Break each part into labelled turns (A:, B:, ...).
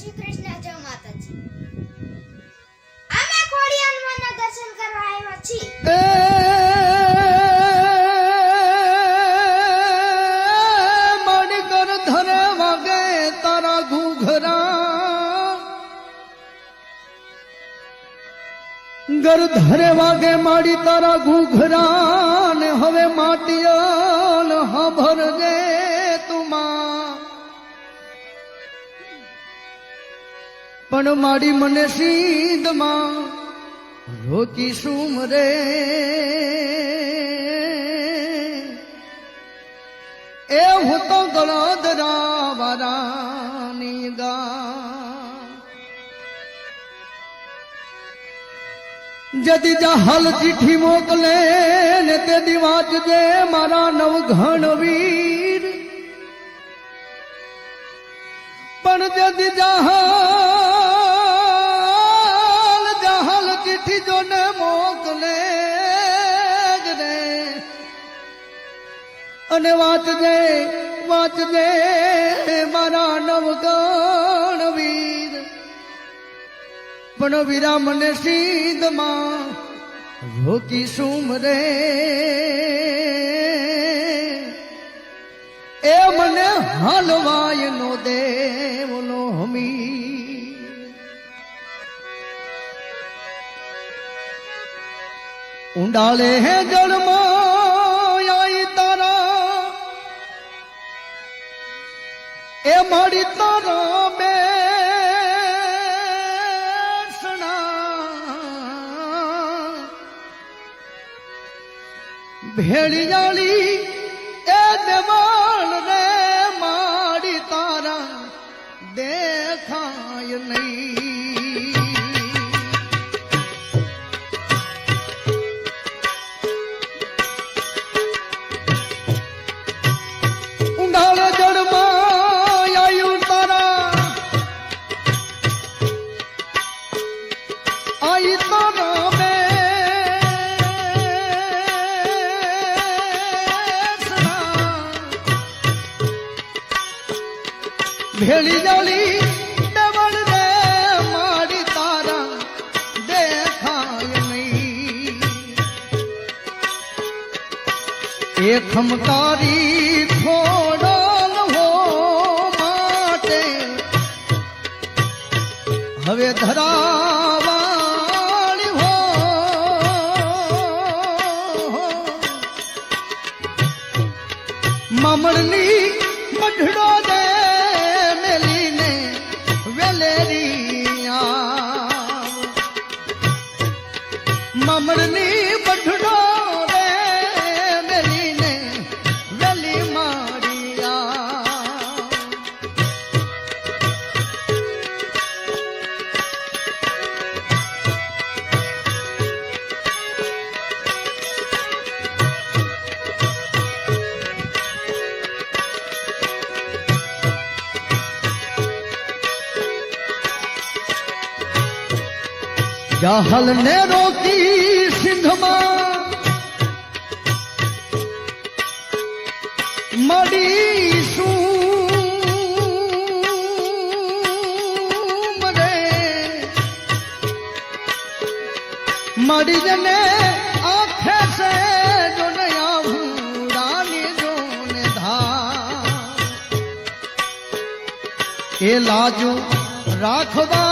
A: શ્રી કૃષ્ણ. જય માતાજી. અમે ખોડિયાર માના દર્શન કરવા આવ્યા છીએ.
B: માણકર ધરે વાગે તારા ઘૂઘરા, ગર ધરે વાગે માડી તારા ઘૂઘરા ને હવે માટીયલ હભરજે તુમા. પણ માડી મને સીધમાં રોકી સુમ રે, એ હું તો ગળદરા વારાની ગા. જદી જહાલ ચીઠી મોકલે ને તે દી વાંચજે મારા નવઘણ વીર. પણ જદી જહાલ ચીઠી જોને મોકલે રે, અને વાંચજે મારા નવગણ વીર. પણ વીરા મને સીધમાં રોકી સુમ રે, એ મને હાલવાય નો દેવનો હમી. ઊંડાળે હે જળમાં આઈ તારા, એ મારી તારા બેસણા ભેળી જાળી એ દેવાળ રે, મારી તારા દેખાય નહીં. ઊંડાળ જળમાં આયું તારા, આઈ તારા ભેળી જાળી દેવળ રે, મારી તારા દેખાય નહીં. એ ખમકારી ખોડલ હો માટે હવે ધરાવાળી હો. મામણની મઢડો દે મેલીને વેલેરિયા, મામણની મઢડો દે મેલીને વેલી મારિયા. જાહલ ને રોકી સિંધમાં મડીશું રે, મડી જને આંખે સે જોને આવું રાની જોને ધા. એ લાજુ રાખવા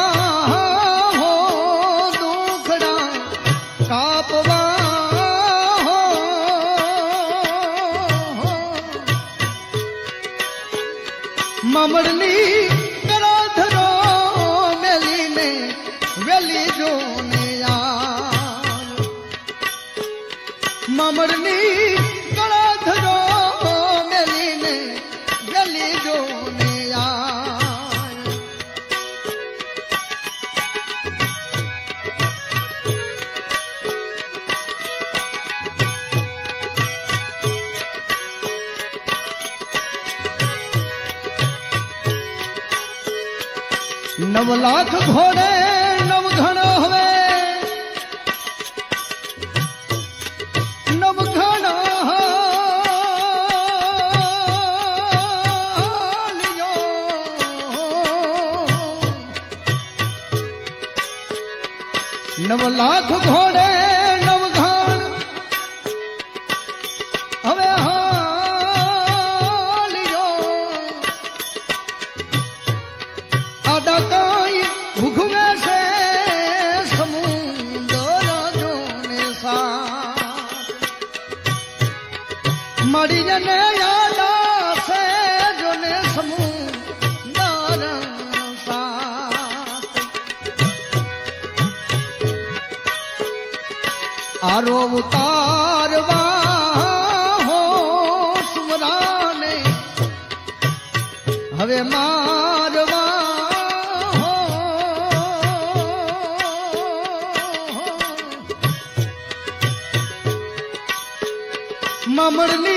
B: મામડની કરાધરો મેલીને વેલી જોને યાર. મામડની કરાધરો મેલીને વેલી જોને યાર. નવ લાખ ઘોડે નવઘણ હવે, નવઘણ લિયો નવ લાખ ઘોડે નવઘાણ હવે હાલ્યો આડા કાંઈ ભૂખવે છે સમુદ્ર જોને સાથ મળી જને યાદા છે જોને સમુદ્ર સાથ આરો ઉતારવા હો સુમરાને હવે મારવા હો મામડની